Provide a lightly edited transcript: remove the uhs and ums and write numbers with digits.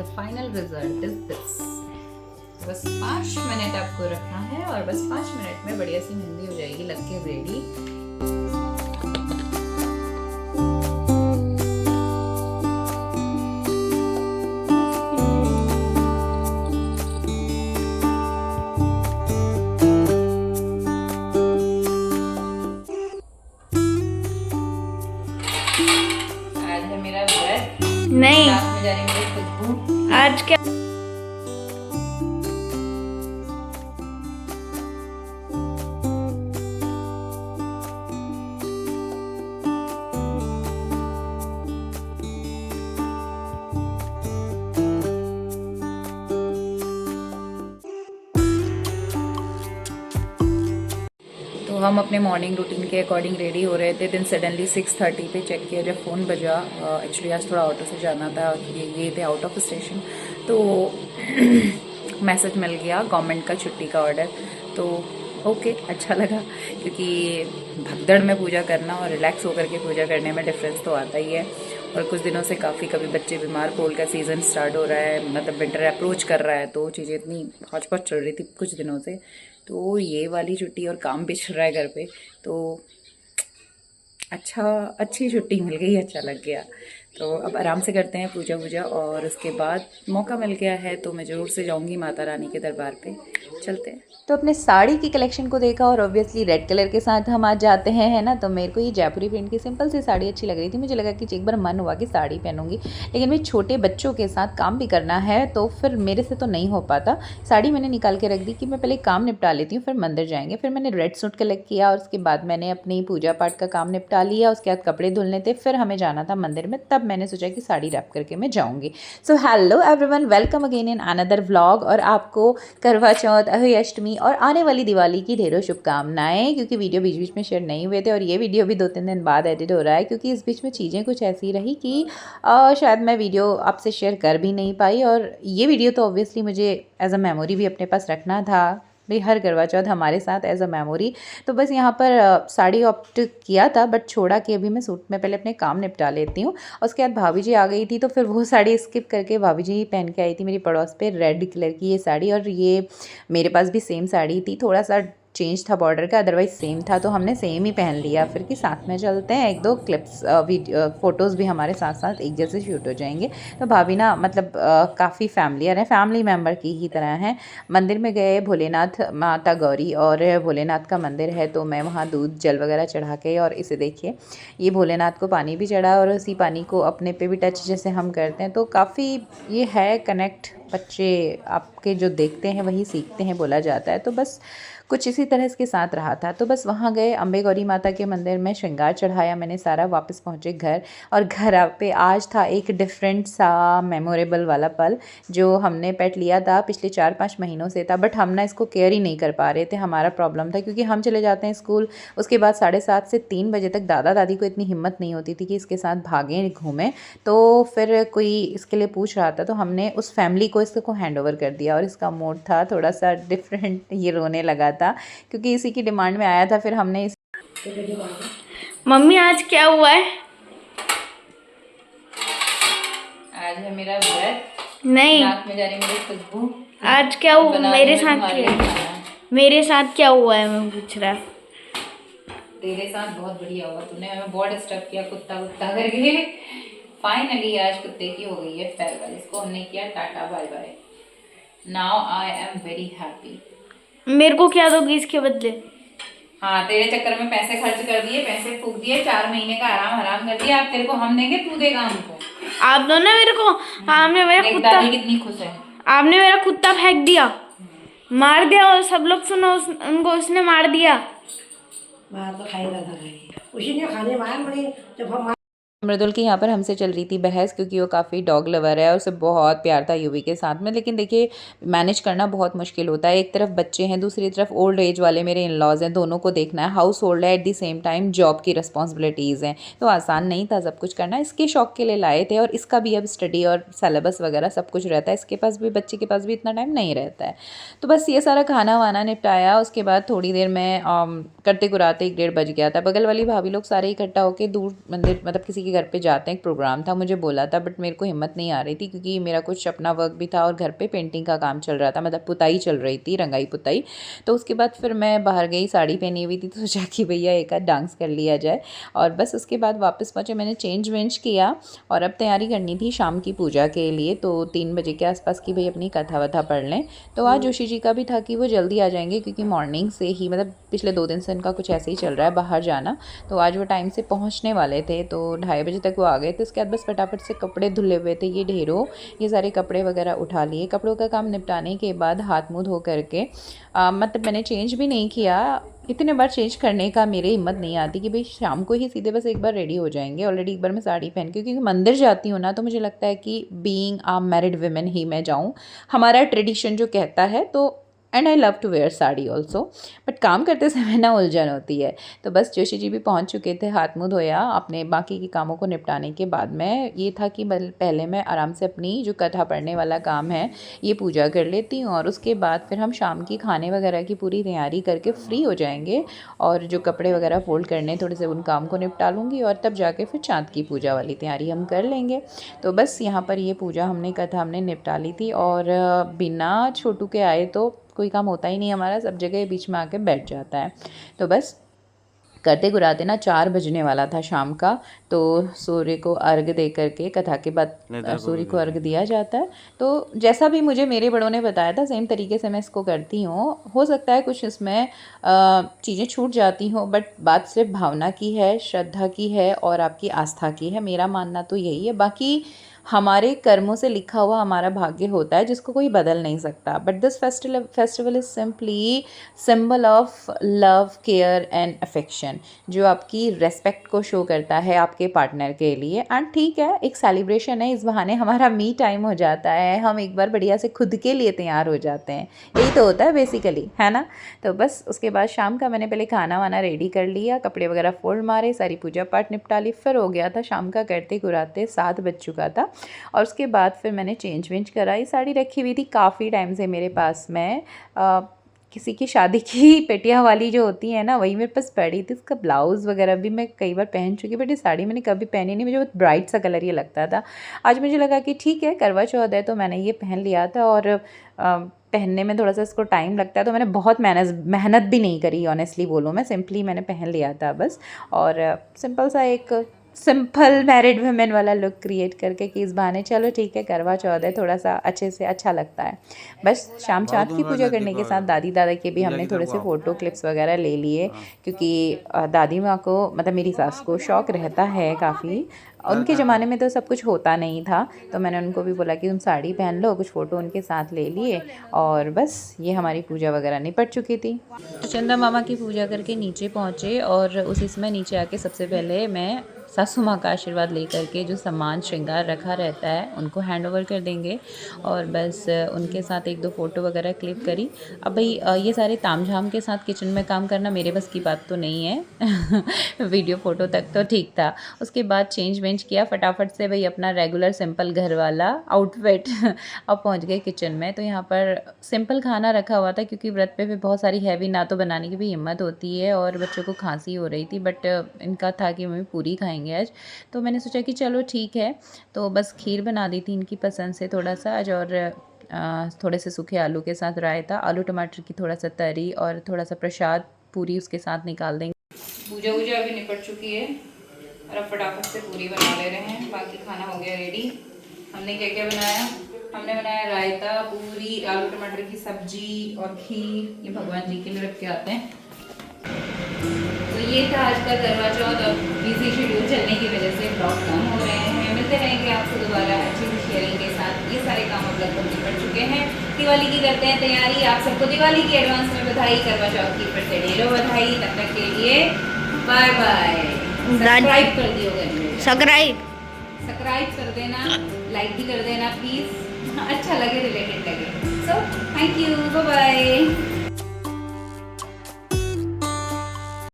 The final result is this. बस 5 minute आपको रखना है और बस 5 मिनट में बढ़िया सी मेहंदी हो जाएगी लग के रेडी। आज है मेरा व्रत, नहीं नाक में जा रही मेरी खुशबू। आज क्या तो हम अपने मॉर्निंग रूटीन के अकॉर्डिंग रेडी हो रहे थे। देन सडनली 6:30 पे चेक किया जब फ़ोन बजा। एक्चुअली आज थोड़ा ऑटो से जाना था, ये थे आउट ऑफ स्टेशन, तो मैसेज मिल गया गवर्नमेंट का छुट्टी का ऑर्डर। तो ओके, अच्छा लगा, क्योंकि भगदड़ में पूजा करना और रिलैक्स होकर के पूजा करने में डिफरेंस तो आता ही है। और कुछ दिनों से काफ़ी कभी बच्चे बीमार, कोल्ड का सीज़न स्टार्ट हो रहा है, मतलब विंटर अप्रोच कर रहा है, तो चीज़ें इतनी हौच पौच चल रही थी कुछ दिनों से। तो ये वाली छुट्टी और काम भी चल रहा है घर पे, तो अच्छी छुट्टी मिल गई, अच्छा लग गया। तो अब आराम से करते हैं पूजा वूजा, और उसके बाद मौका मिल गया है तो मैं ज़रूर से जाऊंगी माता रानी के दरबार पे। चलते हैं। तो अपने साड़ी की कलेक्शन को देखा और ऑब्वियसली रेड कलर के साथ हम आज जाते हैं, है ना। तो मेरे को ये जयपुरी प्रिंट की सिंपल सी साड़ी अच्छी लग रही थी। मुझे लगा कि एक बार मन हुआ कि साड़ी पहनूंगी, लेकिन मेरे छोटे बच्चों के साथ काम भी करना है, तो फिर मेरे से तो नहीं हो पाता। साड़ी मैंने निकाल के रख दी कि मैं पहले काम निपटा लेती हूँ, फिर मंदिर जाएंगे। फिर मैंने रेड सूट कलेक्ट किया और उसके बाद मैंने अपनी पूजा पाठ का काम निपटा लिया। उसके बाद कपड़े धुलने थे, फिर हमें जाना था मंदिर में, तब मैंने सोचा कि साड़ी रैप करके मैं जाऊँगी। So hello everyone, welcome again in another vlog. और आपको करवा चौथ, अहोई अष्टमी और आने वाली दिवाली की ढेरों शुभकामनाएं, क्योंकि वीडियो बीच बीच में शेयर नहीं हुए थे और ये वीडियो भी 2-3 दिन बाद एडिट हो रहा है, क्योंकि इस बीच में चीज़ें कुछ ऐसी रही कि शायद मैं वीडियो आपसे शेयर कर भी नहीं पाई। और ये वीडियो तो ऑब्वियसली मुझे एज अ मेमोरी भी अपने पास रखना था भाई, हर करवा चौथ हमारे साथ एज अ मेमोरी। तो बस यहाँ पर साड़ी ऑप्ट किया था, बट छोड़ा कि अभी मैं सूट में पहले अपने काम निपटा लेती हूँ। और उसके बाद भाभी जी आ गई थी, तो फिर वो साड़ी स्किप करके भाभी जी पहन के आई थी मेरी पड़ोस पे, रेड कलर की ये साड़ी। और ये मेरे पास भी सेम साड़ी थी, थोड़ा सा चेंज था बॉर्डर का, अदरवाइज सेम था, तो हमने सेम ही पहन लिया। फिर कि साथ में चलते हैं, 1-2 क्लिप्स फ़ोटोज़ भी हमारे साथ साथ एक जैसे शूट हो जाएंगे। तो भाभी ना मतलब काफ़ी फैमिलियर है, फैमिली मेम्बर की ही तरह हैं। मंदिर में गए, भोलेनाथ, माता गौरी और भोलेनाथ का मंदिर है, तो मैं वहाँ दूध जल वगैरह चढ़ा के, और इसे देखिए ये भोलेनाथ को पानी भी चढ़ा और उसी पानी को अपने पे भी टच जैसे हम करते हैं। तो काफ़ी ये है कनेक्ट, बच्चे आपके जो देखते हैं वही सीखते हैं बोला जाता है। तो बस कुछ इसी तरह इसके साथ रहा था। तो बस वहाँ गए, अम्बे गौरी माता के मंदिर में श्रृंगार चढ़ाया मैंने सारा, वापस पहुँचे घर। और घर पे आज था एक डिफरेंट सा मेमोरेबल वाला पल, जो हमने पेट लिया था पिछले 4-5 महीनों से था, बट हम ना इसको केयर ही नहीं कर पा रहे थे। हमारा प्रॉब्लम था क्योंकि हम चले जाते हैं स्कूल, उसके बाद 7:30 से 3 बजे तक दादा दादी को इतनी हिम्मत नहीं होती थी कि इसके साथ भागें घूमें। तो फिर कोई इसके लिए पूछ रहा था, तो हमने उस फैमिली को इसको हैंड ओवर कर दिया। और इसका मूड था थोड़ा सा डिफरेंट, ये रोने लगा था क्योंकि इसी की डिमांड में आया था। फिर हमने मम्मी आज क्या हुआ है? आज है मेरा व्रत, नहीं नाक में जा रही मेरी खुशबू। आज क्या हुआ बना मेरे रही हूँ साथ? तुम्हारे लिए खाना। मेरे साथ क्या हुआ है मैं पूछ रहा। तेरे साथ बहुत बढ़िया हुआ, तूने हमें बहुत डिस्टर्ब किया कुत्ता कुत्ता करके। फाइनली आज कुत्ते की हो गई है फेयरवेल, इसको हमने किया टाटा bye bye. Now I am very happy. मेरे को क्या दोगी इसके बदले? हाँ, तेरे चक्कर में पैसे खर्च कर दिए, पैसे फूक दिए, 4 महीने का आराम हराम कर दिया। अब तेरे को हम देंगे, तू देगा हमको। आप दो ना मेरे को। आपने मेरा देख कुत्ता, दादी कितनी खुश है। आपने मेरा कुत्ता फेंक दिया, मार दिया, और सब लोग सुनो उनको उसने मार दिया। मार तो खाएगा था भाई, उसी ने खाने मार मरे जब हम। मृदुल की यहाँ पर हमसे चल रही थी बहस, क्योंकि वो काफ़ी डॉग लवर है और उसे बहुत प्यार था यूवी के साथ में। लेकिन देखिए, मैनेज करना बहुत मुश्किल होता है। एक तरफ बच्चे हैं, दूसरी तरफ ओल्ड एज वाले मेरे इन लॉज हैं, दोनों को देखना है, हाउस होल्ड है, at the same time job की रिस्पॉन्सिबिलिटीज़ हैं। तो आसान नहीं था सब कुछ करना। इसके शौक के लिए लाए थे, और इसका भी अब स्टडी और सिलेबस वगैरह सब कुछ रहता है। इसके पास भी, बच्चे के पास भी इतना टाइम नहीं रहता है। तो बस ये सारा खाना वाना निपटाया। उसके बाद थोड़ी देर में करते कुराते 1-1:30 बज गया था। बगल वाली भाभी लोग सारे इकट्ठा होकर दूर मंदिर, मतलब किसी के घर पे जाते हैं, एक प्रोग्राम था, मुझे बोला था, बट मेरे को हिम्मत नहीं आ रही थी क्योंकि मेरा कुछ अपना वर्क भी था और घर पे पेंटिंग का काम चल रहा था, मतलब पुताई चल रही थी, रंगाई पुताई। तो उसके बाद फिर मैं बाहर गई, साड़ी पहनी हुई थी, तो सोचा कि भैया एक आध डांस कर लिया जाए। और बस उसके बाद वापस पहुँचे, मैंने चेंज वेंज किया और अब तैयारी करनी थी शाम की पूजा के लिए। तो 3 बजे के आसपास की भाई अपनी कथा वथा पढ़ लें। तो आज जोशी जी का भी था कि वो जल्दी आ जाएंगे क्योंकि मॉर्निंग से ही, मतलब पिछले 2 दिन से इनका कुछ ऐसे ही चल रहा है बाहर जाना, तो आज वो टाइम से पहुंचने वाले थे। तो 2:30 बजे तक वो आ गए थे। उसके बाद बस फटाफट से कपड़े धुले हुए थे, ये ढेरों, ये सारे कपड़े वगैरह उठा लिए। कपड़ों का काम निपटाने के बाद हाथ मुँह धो करके मतलब मैंने चेंज भी नहीं किया, इतने बार चेंज करने का मेरी हिम्मत नहीं आती कि भाई शाम को ही सीधे बस एक बार रेडी हो जाएंगे। ऑलरेडी एक बार मैं साड़ी पहन के, क्योंकि मंदिर जाती हूँ ना, तो मुझे लगता है कि बीइंग अ मैरिड वुमेन ही मैं जाऊँ, हमारा ट्रेडिशन जो कहता है। तो and I love to wear sari also, but काम करते समय ना उलझन होती है। तो बस जोशी जी भी पहुंच चुके थे, हाथ मुँह धोया, अपने बाकी के कामों को निपटाने के बाद में ये था कि पहले मैं आराम से अपनी जो कथा पढ़ने वाला काम है ये पूजा कर लेती हूँ, और उसके बाद फिर हम शाम की खाने वगैरह की पूरी तैयारी करके फ्री हो जाएंगे, और जो कपड़े वगैरह फोल्ड करने थोड़े से उन काम को निपटा लूँगी, और तब जाके फिर चाँद की पूजा वाली तैयारी हम कर लेंगे। तो बस यहाँ पर ये पूजा हमने कथा हमने निपटा ली थी, और बिना छोटू के आए तो कोई काम होता ही नहीं हमारा, सब जगह बीच में आके बैठ जाता है। तो बस करते गुराते ना 4 बजने वाला था शाम का। तो सूर्य को अर्घ दे करके, कथा के बाद सूर्य को अर्घ दिया जाता है। तो जैसा भी मुझे मेरे बड़ों ने बताया था सेम तरीके से मैं इसको करती हूँ। हो सकता है कुछ इसमें चीज़ें छूट जाती हों, बट बात सिर्फ भावना की है, श्रद्धा की है और आपकी आस्था की है। मेरा मानना तो यही है। बाकी हमारे कर्मों से लिखा हुआ हमारा भाग्य होता है जिसको कोई बदल नहीं सकता। But this festival is simply symbol of love, care and affection, जो आपकी रेस्पेक्ट को शो करता है आपके पार्टनर के लिए। एंड ठीक है, एक सेलिब्रेशन है, इस बहाने हमारा मी टाइम हो जाता है, हम एक बार बढ़िया से खुद के लिए तैयार हो जाते हैं। यही तो होता है बेसिकली, है ना। तो बस उसके बाद शाम का मैंने पहले खाना वाना रेडी कर लिया, कपड़े वगैरह फोल्ड मारे, सारी पूजा पाठ निपटा ली। फिर हो गया था शाम का करते गुराते 7 बज चुका था। और उसके बाद फिर मैंने चेंज वेंज कराई। साड़ी रखी हुई थी काफ़ी टाइम से मेरे पास में, किसी की शादी की पेटियाँ वाली जो होती है ना, वही मेरे पास पड़ी थी। इसका ब्लाउज़ वगैरह भी मैं कई बार पहन चुकी, बट ये साड़ी मैंने कभी पहनी नहीं, मुझे बहुत ब्राइट सा कलर ये लगता था। आज मुझे लगा कि ठीक है, करवा चौथ है, तो मैंने ये पहन लिया था। और पहनने में थोड़ा सा इसको टाइम लगता है, तो मैंने बहुत मेहनत भी नहीं करी, ऑनेस्टली बोलूँ मैं, सिंपली मैंने पहन लिया था बस। और सिंपल सा एक सिंपल मैरिड वुमेन वाला लुक क्रिएट करके कि इस बहाने चलो ठीक है करवा चौथ है, थोड़ा सा अच्छे से अच्छा लगता है। बस शाम चाँद की पूजा करने के साथ दादी दादा के भी हमने थोड़े से फ़ोटो क्लिप्स वगैरह ले लिए, क्योंकि दादी माँ को, मतलब मेरी सास को शौक़ रहता है काफ़ी। उनके ज़माने में तो सब कुछ होता नहीं था, तो मैंने उनको भी बोला कि तुम साड़ी पहन लो, कुछ फ़ोटो उनके साथ ले लिए, और बस ये हमारी पूजा वगैरह निपट चुकी थी। तो चंदा मामा की पूजा करके नीचे पहुँचे, और उसी समय नीचे आके सबसे पहले मैं सासू माँ का आशीर्वाद लेकर के जो सामान श्रृंगार रखा रहता है उनको हैंड ओवर कर देंगे, और बस उनके साथ 1-2 फ़ोटो वगैरह क्लिक करी। अब भाई ये सारे तामझाम के साथ किचन में काम करना मेरे बस की बात तो नहीं है वीडियो फ़ोटो तक तो ठीक था। उसके बाद चेंज वेंज किया फटाफट से, भाई अपना रेगुलर सिंपल घर वाला आउटफिट अब पहुँच गए किचन में। तो यहाँ पर सिंपल खाना रखा हुआ था, क्योंकि व्रत पे भी बहुत सारी हैवी ना तो बनाने की भी हिम्मत होती है, और बच्चों को खांसी हो रही थी, बट इनका था कि मम्मी पूरी खाएंगे आज, तो मैंने सोचा कि चलो ठीक है। तो बस खीर बना दी थी इनकी पसंद से थोड़ा सा आज, और थोड़े से सूखे आलू के साथ रायता, आलू टमाटर की थोड़ा सा तरी, और थोड़ा सा प्रसाद पूरी उसके साथ निकाल देंगे। पूजा वूजा अभी निपट चुकी है, और अब फटाफट से पूरी बना ले रहे हैं। बाकी खाना हो गया रेडी। हमने क्या क्या बनाया, हमने बनाया रायता, पूरी, आलू टमाटर की सब्जी और खीर, ये भगवान जी के लिए रख के आते हैं। तो ये था आज का करवा चौथ। और बिजी शेड्यूल चलने की वजह से ब्लॉग कम हो रहे हैं, मिलते रहेंगे आपसे दोबारा अच्छी सी शेयरिंग के साथ। ये सारे काम अब लगभग निपट चुके हैं, दिवाली की करते हैं तैयारी। आप सबको दिवाली की एडवांस में बधाई, करवा चौथ की फिर से ढेरों बधाई। तब तक के लिए बाय बाय। सब्सक्राइब कर दियो, सब्सक्राइब कर देना, लाइक भी कर देना प्लीज़, अच्छा लगे, रिलेटेड लगे। So thank you, bye bye.